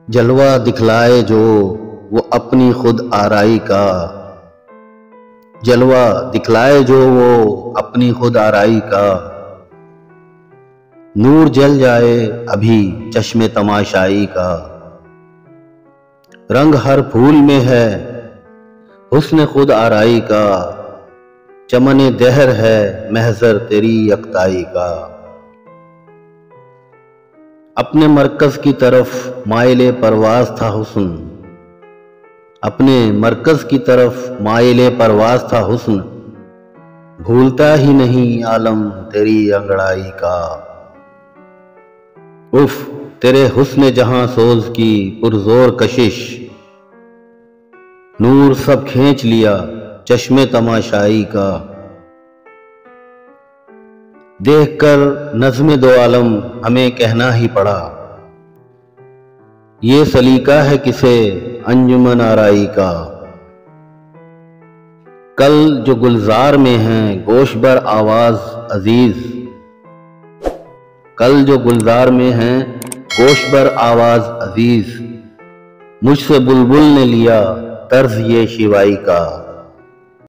जलवा दिखलाए जो वो अपनी खुद आराई का, जलवा दिखलाए जो वो अपनी खुद आराई का। नूर जल जाए अभी चश्मे तमाशाई का, रंग हर फूल में है हुस्न खुद आराई का। चमने दहर है महजर तेरी यकताई का। अपने मरकज की तरफ माइले परवाज था हुस्न, अपने मरकज की तरफ माइले परवाज था हुस्न। भूलता ही नहीं आलम तेरी अंगड़ाई का। उफ तेरे हुस्न जहां सोज की पुरजोर कशिश, नूर सब खींच लिया चश्मे तमाशाई का। देखकर नज़्म दो आलम हमें कहना ही पड़ा, ये सलीका है किसे अंजुमन आराई का। कल जो गुलजार में हैं गोशबर आवाज अजीज, कल जो गुलजार में हैं गोशबर आवाज अजीज। मुझसे बुलबुल ने लिया तर्ज ये शिवाई का।